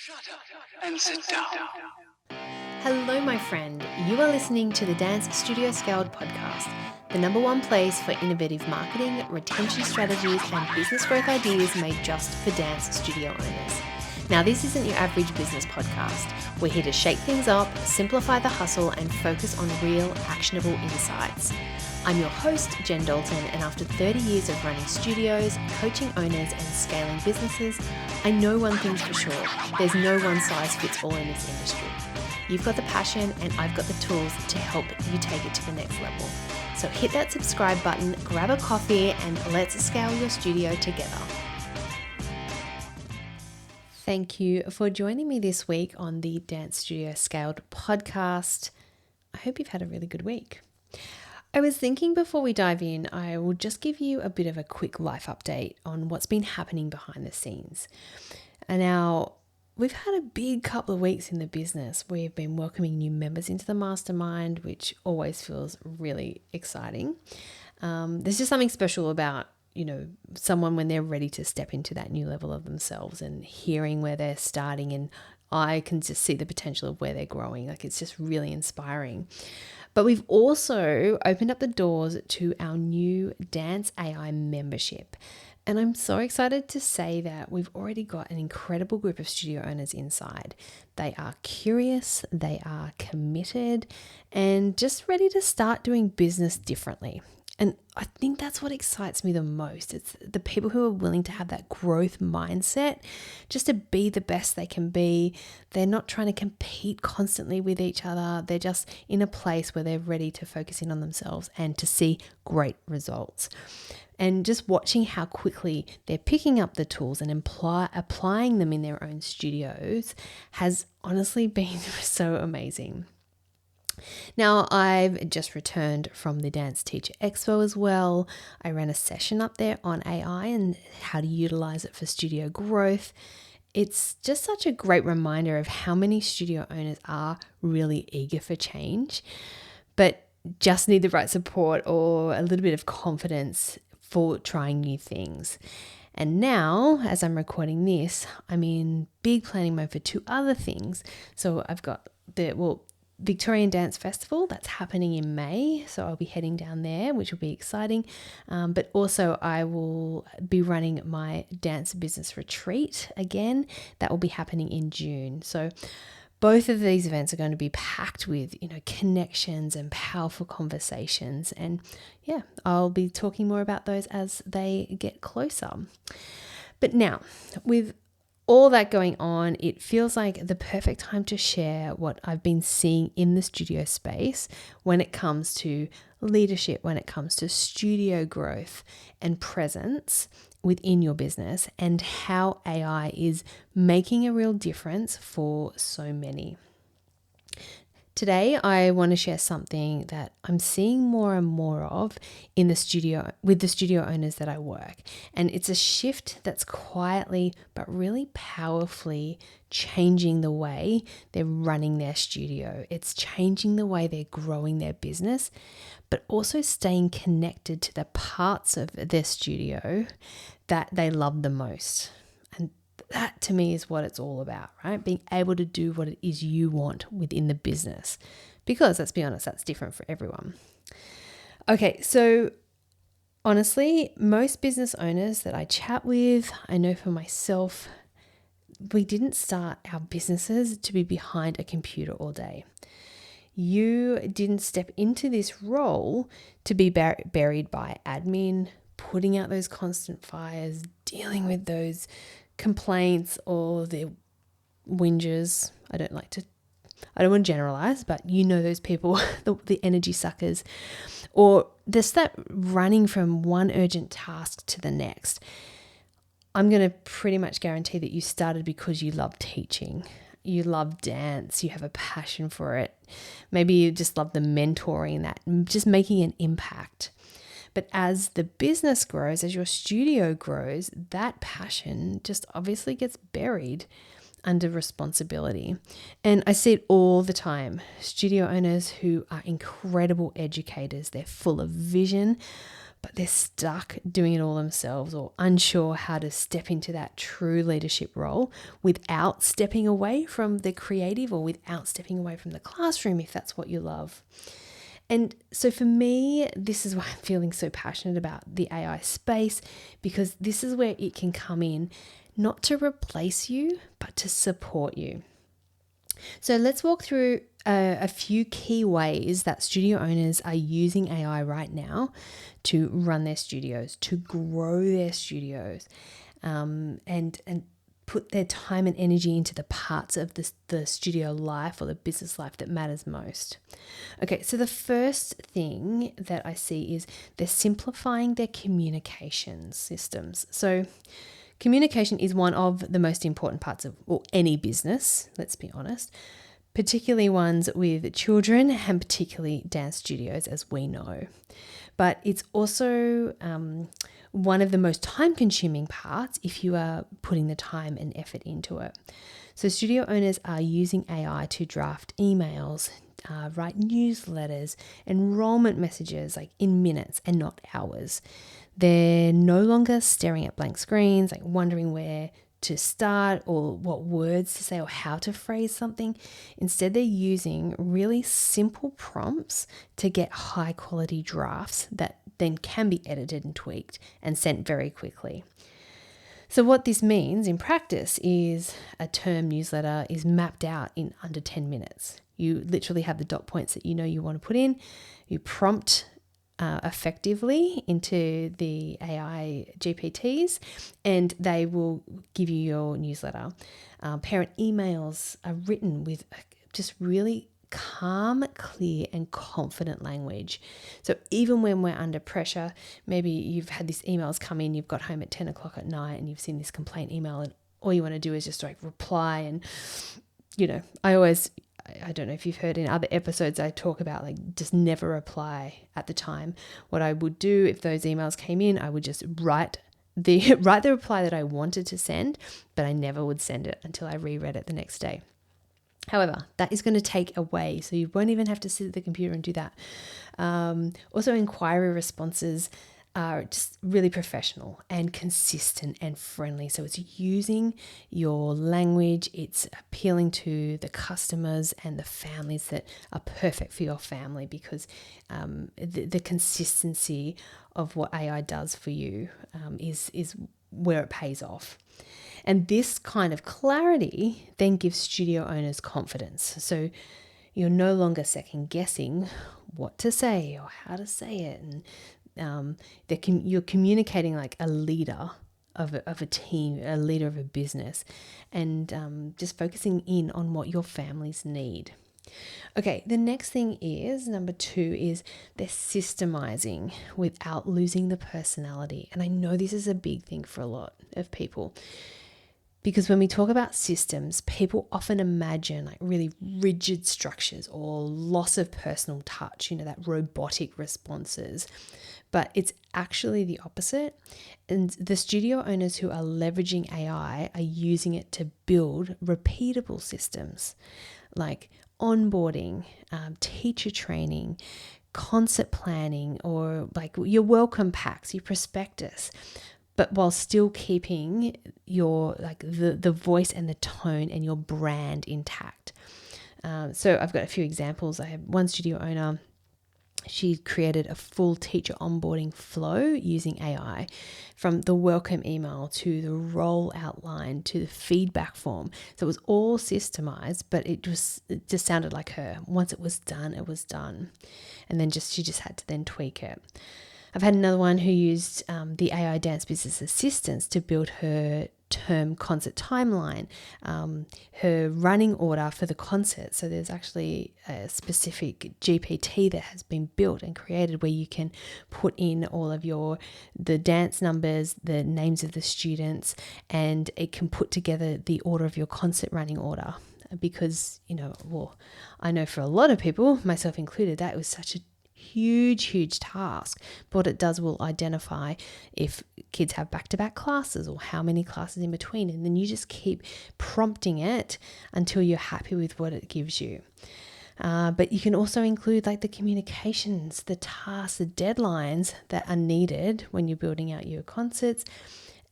Shut up and sit down. Hello, my friend. You are listening to the Dance Studio Scaled podcast, the number one place for innovative marketing, retention strategies, and business growth ideas made just for dance studio owners. Now, this isn't your average business podcast. We're here to shake things up, simplify the hustle, and focus on real, actionable insights. I'm your host, Jen Dalton, and after 30 years of running studios, coaching owners, and scaling businesses, I know one thing's for sure. There's no one size fits all in this industry. You've got the passion, and I've got the tools to help you take it to the next level. So hit that subscribe button, grab a coffee, and let's scale your studio together. Thank you for joining me this week on the Dance Studio Scaled podcast. I hope you've had a really good week. I was thinking before we dive in, I will just give you a bit of a quick life update on what's been happening behind the scenes. And now, we've had a big couple of weeks in the business. We've been welcoming new members into the mastermind, which always feels really exciting. There's just something special about, someone when they're ready to step into that new level of themselves and hearing where they're starting, and I can just see the potential of where they're growing. Like, it's just really inspiring. But we've also opened up the doors to our new Dance AI membership. And I'm so excited to say that we've already got an incredible group of studio owners inside. They are curious, they are committed, and just ready to start doing business differently. And I think that's what excites me the most. It's the people who are willing to have that growth mindset, just to be the best they can be. They're not trying to compete constantly with each other. They're just in a place where they're ready to focus in on themselves and to see great results. And just watching how quickly they're picking up the tools and applying them in their own studios has honestly been so amazing. Now, I've just returned from the Dance Teacher Expo as well. I ran a session up there on AI and how to utilize it for studio growth. It's just such a great reminder of how many studio owners are really eager for change, but just need the right support or a little bit of confidence for trying new things. And now, as I'm recording this, I'm in big planning mode for two other things. So I've got Victorian Dance Festival that's happening in May, so I'll be heading down there, which will be exciting. But also I will be running my dance business retreat again. That will be happening in June. So both of these events are going to be packed with, connections and powerful conversations. And yeah, I'll be talking more about those as they get closer. But now, with all that going on, it feels like the perfect time to share what I've been seeing in the studio space when it comes to leadership, when it comes to studio growth and presence within your business, and how AI is making a real difference for so many. Today, I want to share something that I'm seeing more and more of in the studio with the studio owners that I work. And it's a shift that's quietly but really powerfully changing the way they're running their studio. It's changing the way they're growing their business, but also staying connected to the parts of their studio that they love the most. And that to me is what it's all about, right? Being able to do what it is you want within the business. Because let's be honest, that's different for everyone. Okay, so honestly, most business owners that I chat with, I know for myself, we didn't start our businesses to be behind a computer all day. You didn't step into this role to be buried by admin, putting out those constant fires, dealing with those complaints or the whingers. I don't want to generalize, but those people, the energy suckers, or just that running from one urgent task to the next. I'm going to pretty much guarantee that you started because you love teaching. You love dance, you have a passion for it. Maybe you just love the mentoring, that just making an impact. But as the business grows, as your studio grows, that passion just obviously gets buried under responsibility. And I see it all the time. Studio owners who are incredible educators, they're full of vision, but they're stuck doing it all themselves or unsure how to step into that true leadership role without stepping away from the creative or without stepping away from the classroom if that's what you love. And so for me, this is why I'm feeling so passionate about the AI space, because this is where it can come in, not to replace you, but to support you. So let's walk through a few key ways that studio owners are using AI right now to run their studios, to grow their studios, and put their time and energy into the parts of the studio life or the business life that matters most. Okay, so the first thing that I see is they're simplifying their communication systems. So communication is one of the most important parts of any business, let's be honest, particularly ones with children and particularly dance studios, as we know. But it's also one of the most time-consuming parts if you are putting the time and effort into it. So studio owners are using AI to draft emails, write newsletters, enrollment messages like in minutes and not hours. They're no longer staring at blank screens, like wondering where to start or what words to say or how to phrase something. Instead, they're using really simple prompts to get high quality drafts that then can be edited and tweaked and sent very quickly. So what this means in practice is a term newsletter is mapped out in under 10 minutes. You literally have the dot points that you know you want to put in. You prompt effectively into the AI GPTs, and they will give you your newsletter. Parent emails are written with just really calm, clear, and confident language. So even when we're under pressure, maybe you've had these emails come in, you've got home at 10 o'clock at night and you've seen this complaint email, and all you want to do is just like reply. And, you know, I don't know if you've heard in other episodes, I talk about like just never reply at the time. What I would do if those emails came in, I would just write the reply that I wanted to send, but I never would send it until I reread it the next day. However, that is going to take away, so you won't even have to sit at the computer and do that. Also, inquiry responses are just really professional and consistent and friendly. So it's using your language, it's appealing to the customers and the families that are perfect for your family, because the consistency of what AI does for you is where it pays off. And this kind of clarity then gives studio owners confidence. So you're no longer second guessing what to say or how to say it. And you're communicating like a leader of a team, a leader of a business, and just focusing in on what your families need. Okay, the next thing is, number 2, is they're systemizing without losing the personality. And I know this is a big thing for a lot of people, because when we talk about systems, people often imagine like really rigid structures or loss of personal touch, that robotic responses. But it's actually the opposite. And the studio owners who are leveraging AI are using it to build repeatable systems like onboarding, teacher training, concert planning, or like your welcome packs, your prospectus, but while still keeping your the voice and the tone and your brand intact. So I've got a few examples. I have one studio owner. She created a full teacher onboarding flow using AI, from the welcome email to the role outline to the feedback form. So it was all systemized, but it just sounded like her. Once it was done, it was done. And then she just had to then tweak it. I've had another one who used the AI Dance Business Assistants to build her term concert timeline, her running order for the concert. So there's actually a specific GPT that has been built and created where you can put in all of the dance numbers, the names of the students, and it can put together the order of your concert running order. Because, I know for a lot of people, myself included, that was such a huge task. But what it does will identify if kids have back-to-back classes or how many classes in between, and then you just keep prompting it until you're happy with what it gives you. But you can also include like the communications, the tasks, the deadlines that are needed when you're building out your concerts.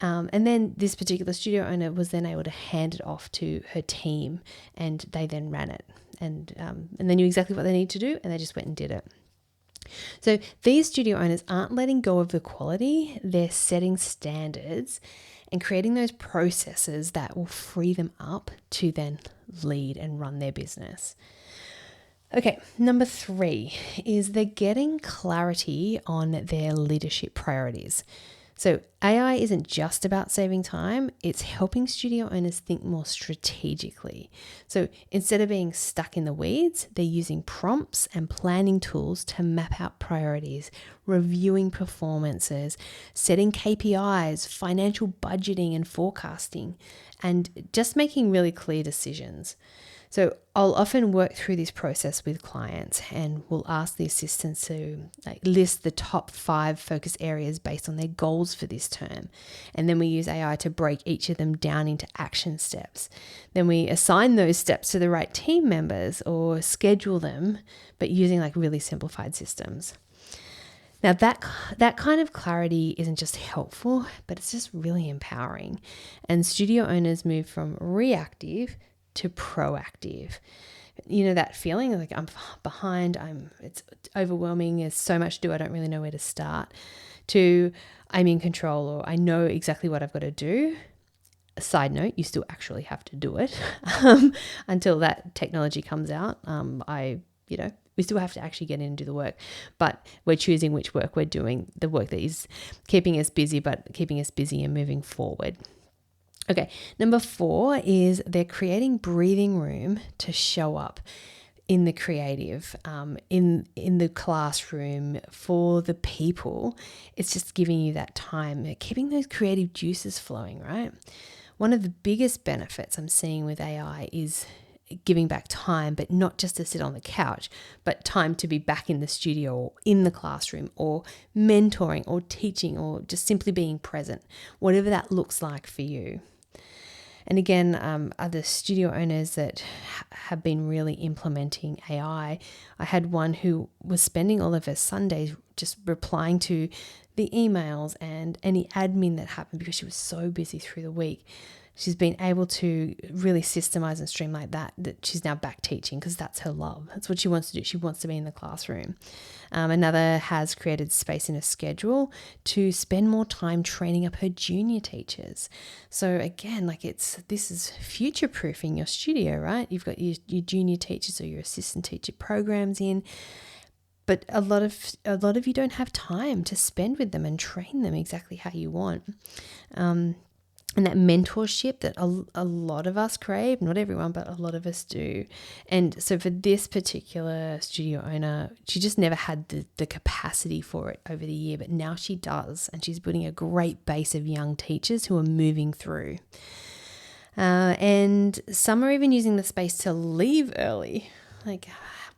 And then this particular studio owner was then able to hand it off to her team, and they then ran it. And they knew exactly what they needed to do, and they just went and did it. So these studio owners aren't letting go of the quality, they're setting standards and creating those processes that will free them up to then lead and run their business. Okay, number 3 is they're getting clarity on their leadership priorities. So AI isn't just about saving time, it's helping studio owners think more strategically. So instead of being stuck in the weeds, they're using prompts and planning tools to map out priorities, reviewing performances, setting KPIs, financial budgeting and forecasting, and just making really clear decisions. So I'll often work through this process with clients, and we'll ask the assistants to list the top 5 focus areas based on their goals for this term. And then we use AI to break each of them down into action steps. Then we assign those steps to the right team members or schedule them, but using really simplified systems. Now that kind of clarity isn't just helpful, but it's just really empowering. And studio owners move from reactive to proactive. You know, that feeling like I'm behind, it's overwhelming, there's so much to do, I don't really know where to start, to I'm in control, or I know exactly what I've got to do. A side note, you still actually have to do it until that technology comes out. We still have to actually get in and do the work, but we're choosing which work we're doing, the work that is keeping us busy, but keeping us busy and moving forward. Okay, number 4 is they're creating breathing room to show up in the creative, in the classroom, for the people. It's just giving you that time, keeping those creative juices flowing, right? One of the biggest benefits I'm seeing with AI is giving back time, but not just to sit on the couch, but time to be back in the studio or in the classroom or mentoring or teaching or just simply being present, whatever that looks like for you. And again, other studio owners that have been really implementing AI. I had one who was spending all of her Sundays just replying to the emails and any admin that happened because she was so busy through the week. She's been able to really systemize and streamline that she's now back teaching because that's her love. That's what she wants to do. She wants to be in the classroom. Another has created space in her schedule to spend more time training up her junior teachers. So again, this is future-proofing your studio, right? You've got your junior teachers or your assistant teacher programs in, but a lot of you don't have time to spend with them and train them exactly how you want. And that mentorship that a lot of us crave, not everyone, but a lot of us do. And so for this particular studio owner, she just never had the capacity for it over the year, but now she does. And she's building a great base of young teachers who are moving through. And some are even using the space to leave early.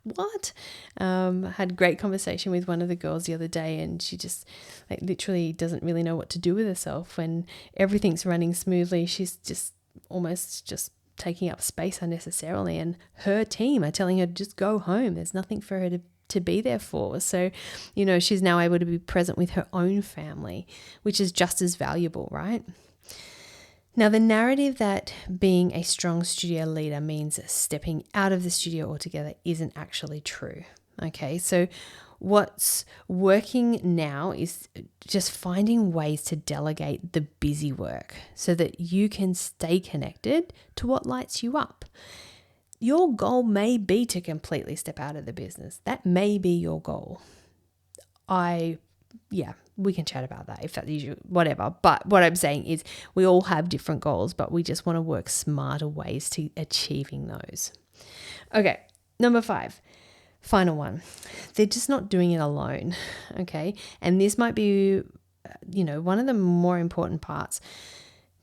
What? I had a great conversation with one of the girls the other day, and she just literally doesn't really know what to do with herself when everything's running smoothly. She's just almost just taking up space unnecessarily, and her team are telling her to just go home. There's nothing for her to be there for. So, she's now able to be present with her own family, which is just as valuable, right? Now, the narrative that being a strong studio leader means stepping out of the studio altogether isn't actually true. Okay, so what's working now is just finding ways to delegate the busy work so that you can stay connected to what lights you up. Your goal may be to completely step out of the business. That may be your goal. We can chat about that if that's usual, whatever. But what I'm saying is we all have different goals, but we just want to work smarter ways to achieving those. Okay, number 5, final one. They're just not doing it alone, okay? And this might be, one of the more important parts.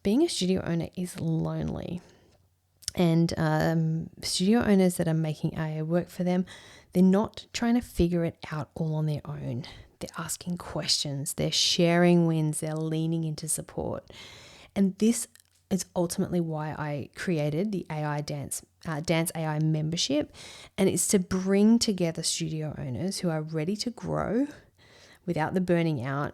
Being a studio owner is lonely. And studio owners that are making AI work for them, they're not trying to figure it out all on their own. They're asking questions, they're sharing wins, they're leaning into support. And this is ultimately why I created the AI Dance AI membership, and it's to bring together studio owners who are ready to grow without the burning out,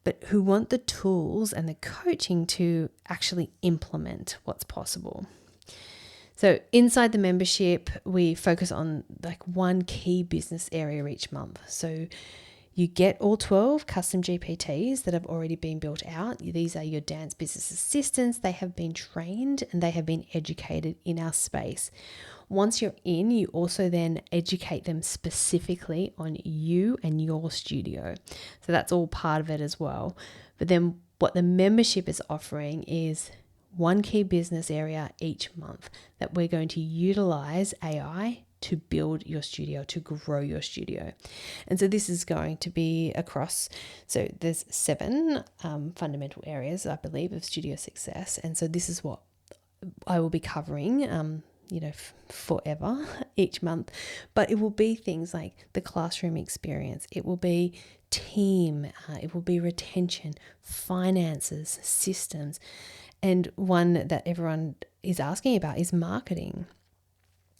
but who want the tools and the coaching to actually implement what's possible. So inside the membership, we focus on like one key business area each month. So you get all 12 custom GPTs that have already been built out. These are your dance business assistants. They have been trained and they have been educated in our space. Once you're in, you also then educate them specifically on you and your studio. So that's all part of it as well. But then what the membership is offering is one key business area each month that we're going to utilize AI to build your studio, to grow your studio. And so this is going to be across, so there's 7 fundamental areas, I believe, of studio success. And so this is what I will be covering, forever each month. But it will be things like the classroom experience. It will be team. It will be retention, finances, systems. And one that everyone is asking about is marketing.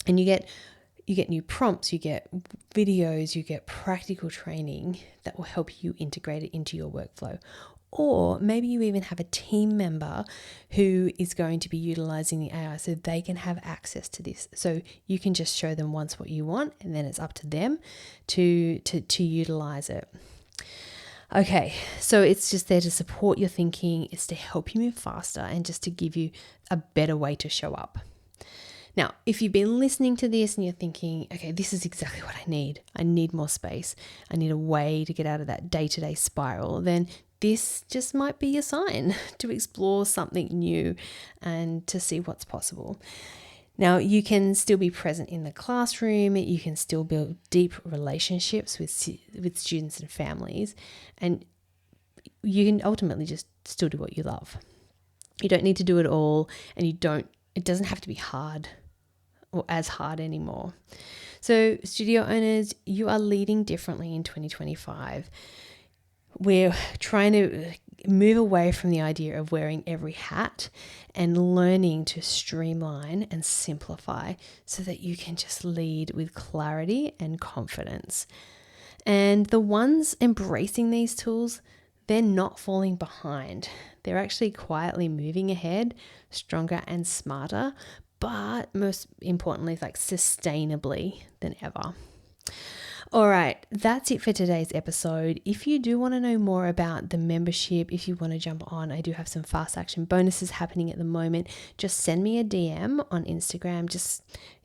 And you get new prompts, you get videos, you get practical training that will help you integrate it into your workflow. Or maybe you even have a team member who is going to be utilizing the AI so they can have access to this. So you can just show them once what you want, and then it's up to them to utilize it. Okay, so it's just there to support your thinking, it's to help you move faster, and just to give you a better way to show up. Now, if you've been listening to this and you're thinking, okay, this is exactly what I need more space, I need a way to get out of that day-to-day spiral, then this just might be your sign to explore something new and to see what's possible. Now, you can still be present in the classroom, you can still build deep relationships with students and families, and you can ultimately just still do what you love. You don't need to do it all, and it doesn't have to be hard or as hard anymore. So studio owners, you are leading differently in 2025. We're trying to move away from the idea of wearing every hat and learning to streamline and simplify so that you can just lead with clarity and confidence. And the ones embracing these tools, they're not falling behind. They're actually quietly moving ahead, stronger and smarter, but most importantly, like sustainably than ever. All right, that's it for today's episode. If you do want to know more about the membership, if you want to jump on, I do have some fast action bonuses happening at the moment. Just send me a DM on Instagram.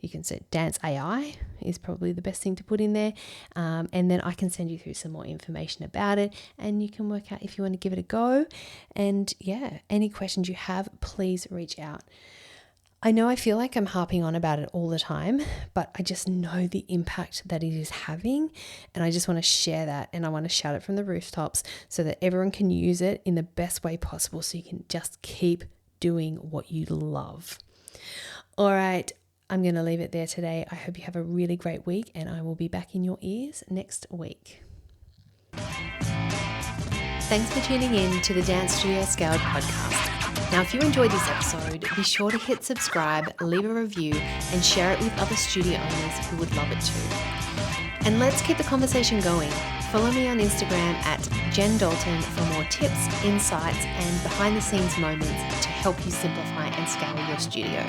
You can say Dance AI is probably the best thing to put in there. And then I can send you through some more information about it, and you can work out if you want to give it a go. And yeah, any questions you have, please reach out. I know I feel like I'm harping on about it all the time, but I just know the impact that it is having, and I just want to share that, and I want to shout it from the rooftops so that everyone can use it in the best way possible so you can just keep doing what you love. All right, I'm going to leave it there today. I hope you have a really great week, and I will be back in your ears next week. Thanks for tuning in to the Dance Studio Scaled podcast. Now, if you enjoyed this episode, be sure to hit subscribe, leave a review, and share it with other studio owners who would love it too. And let's keep the conversation going. Follow me on Instagram at Jen Dalton for more tips, insights, and behind-the-scenes moments to help you simplify and scale your studio.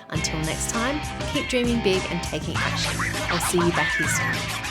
Until next time, keep dreaming big and taking action. I'll see you back here soon.